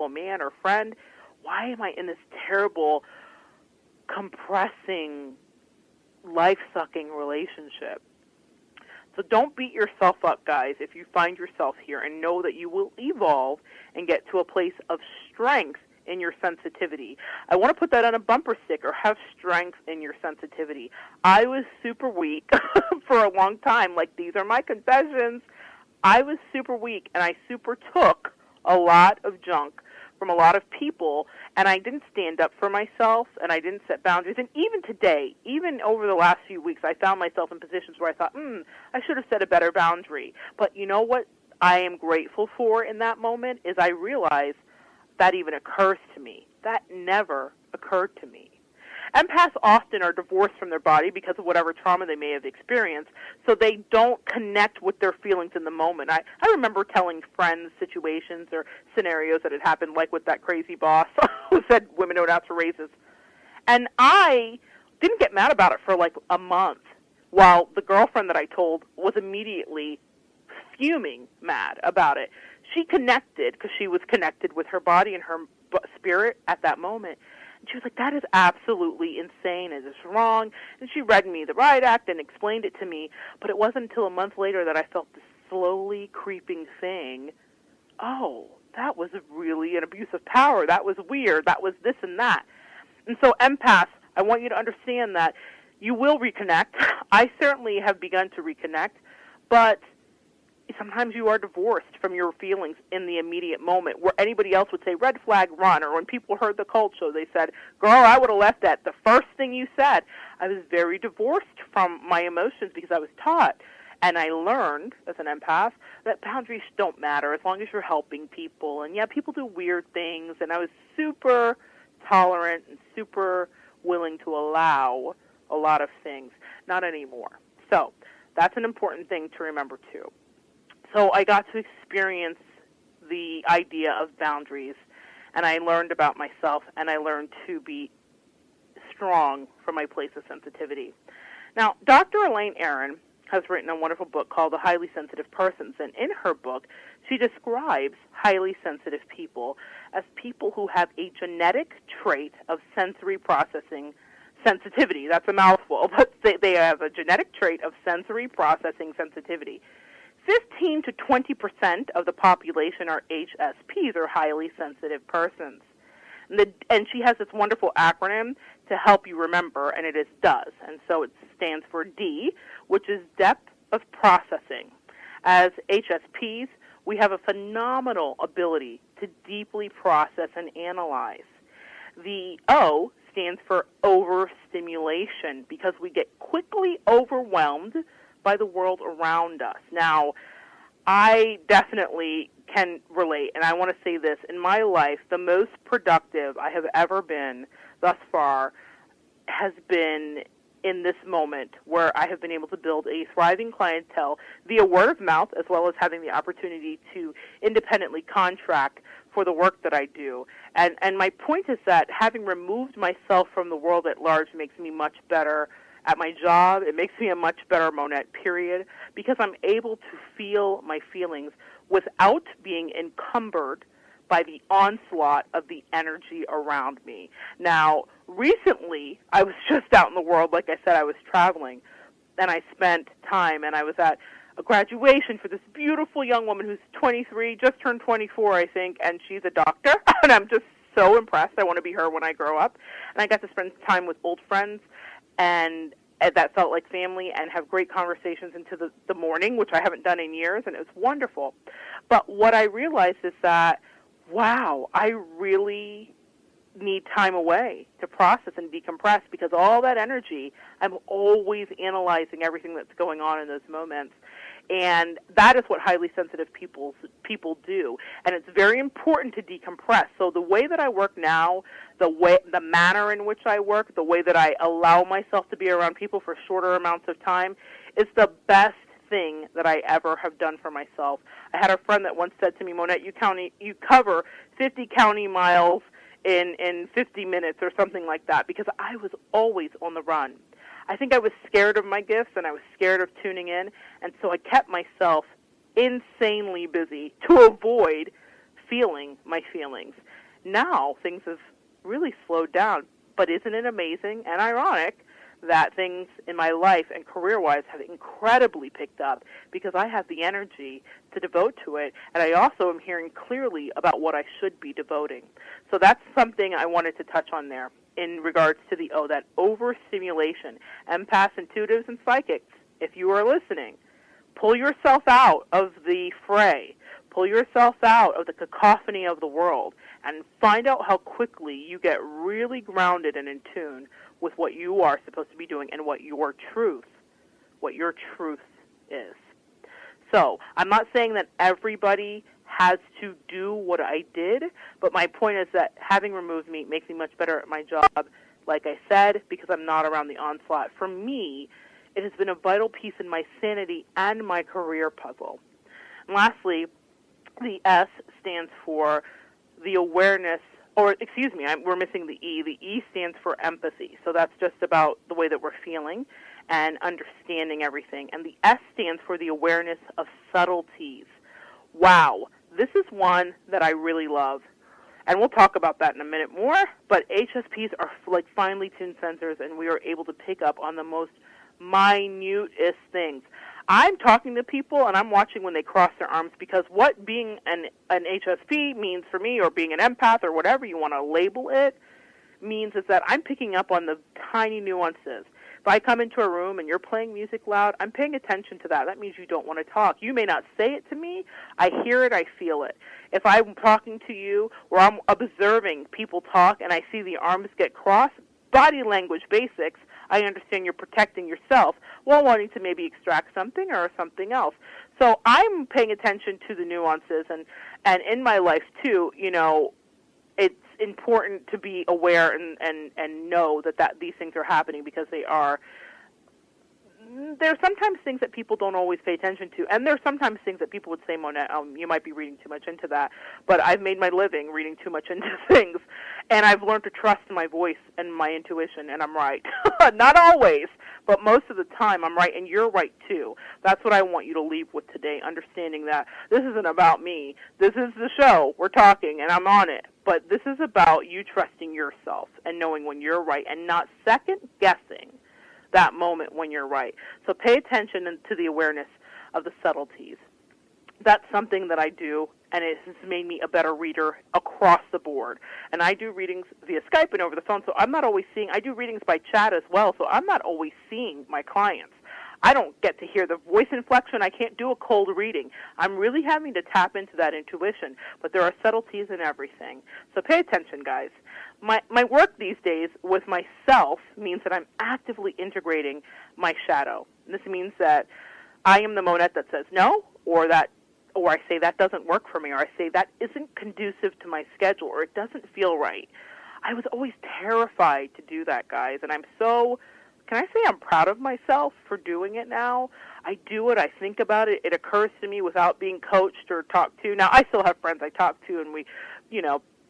a man or friend, why am I in this terrible, compressing, life-sucking relationship? So don't beat yourself up, guys, if you find yourself here, and know that you will evolve and get to a place of strength in your sensitivity. I want to put that on a bumper sticker, have strength in your sensitivity. I was super weak for a long time. Like, these are my confessions. I was super weak, and I super took a lot of junk from a lot of people, and I didn't stand up for myself, and I didn't set boundaries. And even today, even over the last few weeks, I found myself in positions where I thought, I should have set a better boundary. But you know what I am grateful for in that moment is I realized that even occurs to me. That never occurred to me. Empaths often are divorced from their body because of whatever trauma they may have experienced, so they don't connect with their feelings in the moment. I remember telling friends situations or scenarios that had happened, like with that crazy boss who said women don't ask for raises. And I didn't get mad about it for like a month, while the girlfriend that I told was immediately fuming mad about it. She connected because she was connected with her body and her spirit at that moment. She was like, that is absolutely insane. It is wrong. And she read me the riot act and explained it to me. But it wasn't until a month later that I felt this slowly creeping thing. Oh, that was really an abuse of power. That was weird. That was this and that. And so empaths, I want you to understand that you will reconnect. I certainly have begun to reconnect. But sometimes you are divorced from your feelings in the immediate moment, where anybody else would say, red flag, run. Or when people heard the cult show, they said, girl, I would have left at the first thing you said. I was very divorced from my emotions because I was taught, and I learned as an empath, that boundaries don't matter as long as you're helping people. And yeah, people do weird things, and I was super tolerant and super willing to allow a lot of things. Not anymore. So that's an important thing to remember, too. So I got to experience the idea of boundaries, and I learned about myself, and I learned to be strong from my place of sensitivity. Now, Dr. Elaine Aron has written a wonderful book called The Highly Sensitive Persons, and in her book, she describes highly sensitive people as people who have a genetic trait of sensory processing sensitivity. That's a mouthful, but they have a genetic trait of sensory processing sensitivity. 15 to 20% of the population are HSPs, or highly sensitive persons. And she has this wonderful acronym to help you remember, and it is DOES. And so it stands for D, which is depth of processing. As HSPs, we have a phenomenal ability to deeply process and analyze. The O stands for overstimulation, because we get quickly overwhelmed by the world around us. Now, I definitely can relate, and I want to say this. In my life, the most productive I have ever been thus far has been in this moment, where I have been able to build a thriving clientele via word of mouth, as well as having the opportunity to independently contract for the work that I do. And my point is that having removed myself from the world at large makes me much better at my job. It makes me a much better Monette, period, because I'm able to feel my feelings without being encumbered by the onslaught of the energy around me. Now, recently, I was just out in the world. Like I said, I was traveling, and I spent time, and I was at a graduation for this beautiful young woman who's 23, just turned 24, I think, and she's a doctor, and I'm just so impressed. I want to be her when I grow up. And I got to spend time with old friends, and that felt like family, and have great conversations into the morning, which I haven't done in years, and it was wonderful. But what I realized is that, wow, I really need time away to process and decompress, because all that energy, I'm always analyzing everything that's going on in those moments. And that is what highly sensitive people do. And it's very important to decompress. So the way that I work now, the manner in which I work, the way that I allow myself to be around people for shorter amounts of time is the best thing that I ever have done for myself. I had a friend that once said to me, Monette, you cover 50 county miles in 50 minutes or something like that, because I was always on the run. I think I was scared of my gifts, and I was scared of tuning in, and so I kept myself insanely busy to avoid feeling my feelings. Now things have really slowed down, but isn't it amazing and ironic that things in my life and career-wise have incredibly picked up because I have the energy to devote to it, and I also am hearing clearly about what I should be devoting. So that's something I wanted to touch on there in regards to that overstimulation. Empaths, intuitives, and psychics, if you are listening, pull yourself out of the fray. Pull yourself out of the cacophony of the world and find out how quickly you get really grounded and in tune with what you are supposed to be doing and what your truth is. So I'm not saying that everybody has to do what I did, but my point is that having removed me makes me much better at my job, like I said, because I'm not around the onslaught. For me, it has been a vital piece in my sanity and my career puzzle. And lastly, the S stands for the awareness, or excuse me, we're missing the E. The E stands for empathy. So that's just about the way that we're feeling and understanding everything. And the S stands for the awareness of subtleties. Wow, this is one that I really love. And we'll talk about that in a minute more, but HSPs are like finely tuned sensors, and we are able to pick up on the most minutest things. I'm talking to people, and I'm watching when they cross their arms, because what being an HSP means for me, or being an empath, or whatever you want to label it, means is that I'm picking up on the tiny nuances. If I come into a room and you're playing music loud, I'm paying attention to that. That means you don't want to talk. You may not say it to me. I hear it. I feel it. If I'm talking to you or I'm observing people talk and I see the arms get crossed, body language basics, I understand you're protecting yourself while wanting to maybe extract something or something else. So I'm paying attention to the nuances, and in my life too, it's important to be aware and know that these things are happening, because they are. There's sometimes things that people don't always pay attention to, and there's sometimes things that people would say, Monette, you might be reading too much into that, but I've made my living reading too much into things, and I've learned to trust my voice and my intuition, and I'm right. Not always, but most of the time I'm right, and you're right too. That's what I want you to leave with today, understanding that this isn't about me. This is the show. We're talking, and I'm on it, but this is about you trusting yourself and knowing when you're right and not second-guessing that moment when you're right. So pay attention to the awareness of the subtleties. That's something that I do, and it has made me a better reader across the board. And I do readings via Skype and over the phone, so I'm not always seeing, I do readings by chat as well, so I'm not always seeing my clients. I don't get to hear the voice inflection. I can't do a cold reading. I'm really having to tap into that intuition, but there are subtleties in everything. So pay attention, guys. My work these days with myself means that I'm actively integrating my shadow. And this means that I am the Monette that says no, or I say that doesn't work for me, or I say that isn't conducive to my schedule, or it doesn't feel right. I was always terrified to do that, guys, and can I say I'm proud of myself for doing it now? I do it. I think about it. It occurs to me without being coached or talked to. Now, I still have friends I talk to, and we,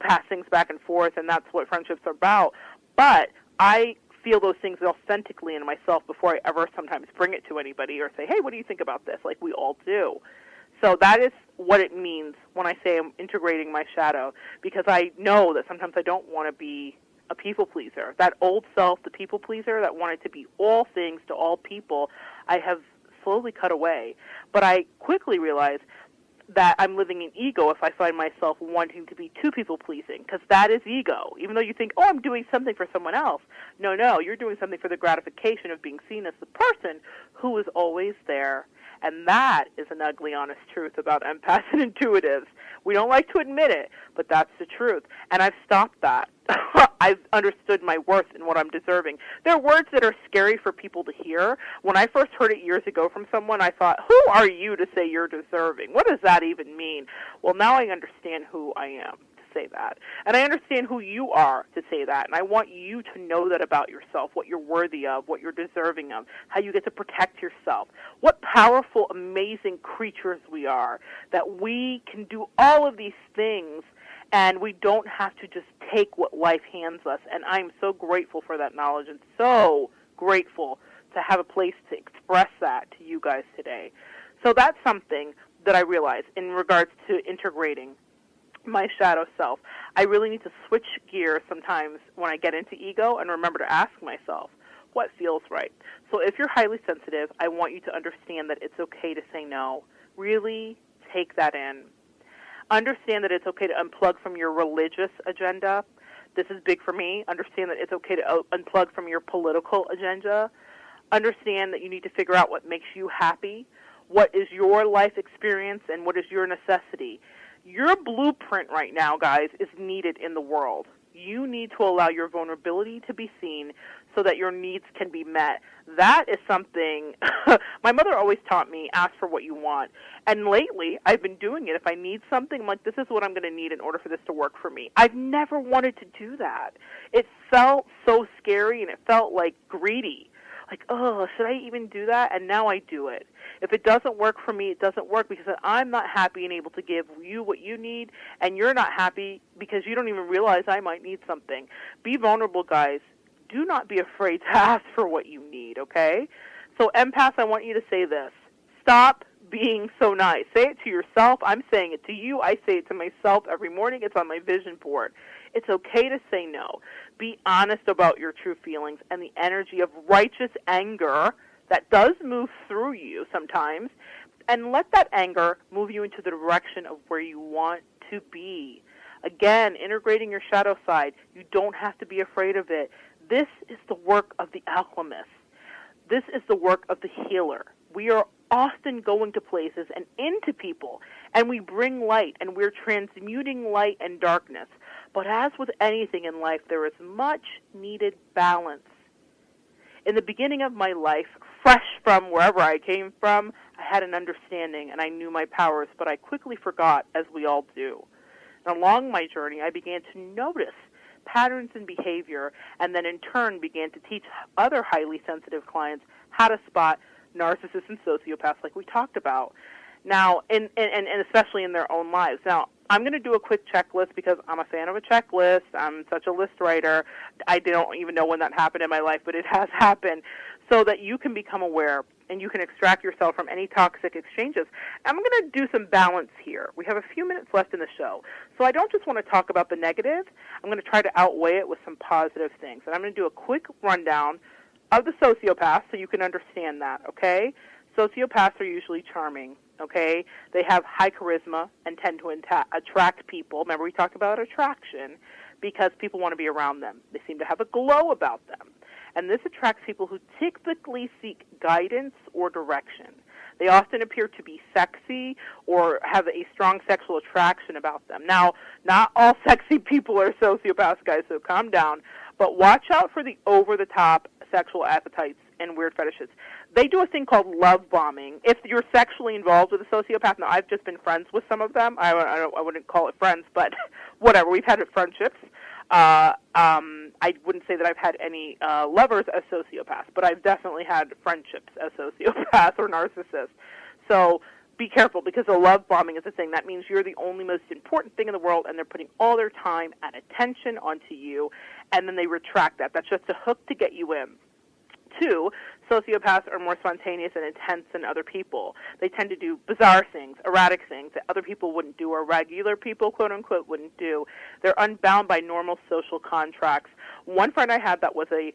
pass things back and forth, and that's what friendships are about. But I feel those things authentically in myself before I ever sometimes bring it to anybody or say, hey, what do you think about this? Like we all do. So that is what it means when I say I'm integrating my shadow, because I know that sometimes I don't want to be a people pleaser. That old self, the people pleaser that wanted to be all things to all people, I have slowly cut away. But I quickly realized that I'm living in ego if I find myself wanting to be too people-pleasing, because that is ego. Even though you think, I'm doing something for someone else. No, you're doing something for the gratification of being seen as the person who is always there. And that is an ugly, honest truth about empaths and intuitives. We don't like to admit it, but that's the truth. And I've stopped that. I've understood my worth and what I'm deserving. There are words that are scary for people to hear. When I first heard it years ago from someone, I thought, who are you to say you're deserving? What does that even mean? Well, now I understand who I am to say that. And I understand who you are to say that. And I want you to know that about yourself, what you're worthy of, what you're deserving of, how you get to protect yourself. What powerful, amazing creatures we are, that we can do all of these things, and we don't have to just take what life hands us. And I'm so grateful for that knowledge, and so grateful to have a place to express that to you guys today. So that's something that I realized in regards to integrating my shadow self. I really need to switch gears sometimes when I get into ego and remember to ask myself, what feels right? So if you're highly sensitive, I want you to understand that it's okay to say no. Really take that in. Understand that it's okay to unplug from your religious agenda. This is big for me. Understand that it's okay to unplug from your political agenda. Understand that you need to figure out what makes you happy, what is your life experience, and what is your necessity. Your blueprint right now, guys, is needed in the world. You need to allow your vulnerability to be seen so that your needs can be met. That is something my mother always taught me, ask for what you want. And lately, I've been doing it. If I need something, I'm like, this is what I'm going to need in order for this to work for me. I've never wanted to do that. It felt so scary, and it felt like greedy. Like, oh, should I even do that? And now I do it. If it doesn't work for me, it doesn't work because I'm not happy and able to give you what you need, and you're not happy because you don't even realize I might need something. Be vulnerable, guys. Do not be afraid to ask for what you need, okay? So, empaths, I want you to say this. Stop being so nice. Say it to yourself. I'm saying it to you. I say it to myself every morning. It's on my vision board. It's okay to say no. Be honest about your true feelings and the energy of righteous anger that does move through you sometimes, and let that anger move you into the direction of where you want to be. Again, integrating your shadow side. You don't have to be afraid of it. This is the work of the alchemist. This is the work of the healer. We are often going to places and into people, and we bring light, and we're transmuting light and darkness. But as with anything in life, there is much needed balance. In the beginning of my life, fresh from wherever I came from, I had an understanding and I knew my powers, but I quickly forgot, as we all do. And along my journey, I began to notice patterns in behavior, and then in turn began to teach other highly sensitive clients how to spot narcissists and sociopaths like we talked about. Now, and especially in their own lives. Now, I'm going to do a quick checklist because I'm a fan of a checklist. I'm such a list writer. I don't even know when that happened in my life, but it has happened, so that you can become aware and you can extract yourself from any toxic exchanges. I'm going to do some balance here. We have a few minutes left in the show, so I don't just want to talk about the negative. I'm going to try to outweigh it with some positive things. And I'm going to do a quick rundown of the sociopaths so you can understand that, okay? Sociopaths are usually charming, okay? They have high charisma and tend to attract people. Remember, we talked about attraction because people want to be around them. They seem to have a glow about them. And this attracts people who typically seek guidance or direction. They often appear to be sexy or have a strong sexual attraction about them. Now, not all sexy people are sociopaths, guys, so calm down. But watch out for the over-the-top sexual appetites and weird fetishes. They do a thing called love bombing. If you're sexually involved with a sociopath, now I've just been friends with some of them. I wouldn't call it friends, but whatever. We've had friendships. I wouldn't say that I've had any lovers as sociopaths, but I've definitely had friendships as sociopaths or narcissists. So be careful, because the love bombing is a thing. That means you're the only most important thing in the world, and they're putting all their time and attention onto you, and then they retract that. That's just a hook to get you in. 2, sociopaths are more spontaneous and intense than other people. They tend to do bizarre things, erratic things that other people wouldn't do, or regular people, quote-unquote, wouldn't do. They're unbound by normal social contracts. One friend I had that was a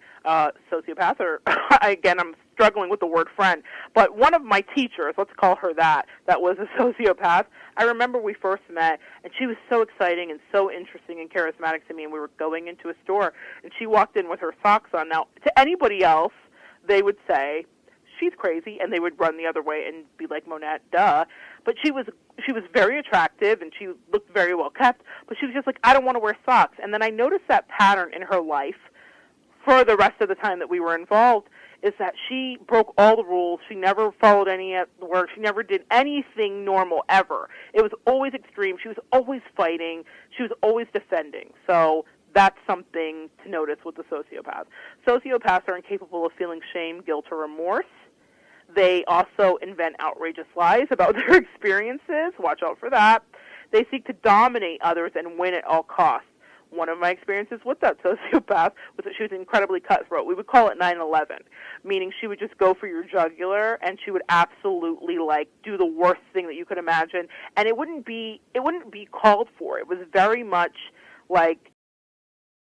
sociopath, or again, I'm struggling with the word friend, but one of my teachers, let's call her that was a sociopath. I remember we first met, and she was so exciting and so interesting and charismatic to me, and we were going into a store, and she walked in with her socks on. Now, to anybody else, they would say, she's crazy, and they would run the other way and be like, Monette, duh. But she was very attractive, and she looked very well kept, but she was just like, I don't want to wear socks. And then I noticed that pattern in her life for the rest of the time that we were involved, is that she broke all the rules. She never followed any of the work. She never did anything normal, ever. It was always extreme. She was always fighting. She was always defending. So that's something to notice with the sociopath. Sociopaths are incapable of feeling shame, guilt, or remorse. They also invent outrageous lies about their experiences. Watch out for that. They seek to dominate others and win at all costs. one of my experiences with that sociopath was that she was incredibly cutthroat. We would call it 9/11, meaning she would just go for your jugular, and she would absolutely like do the worst thing that you could imagine, and it wouldn't be called for. It was very much like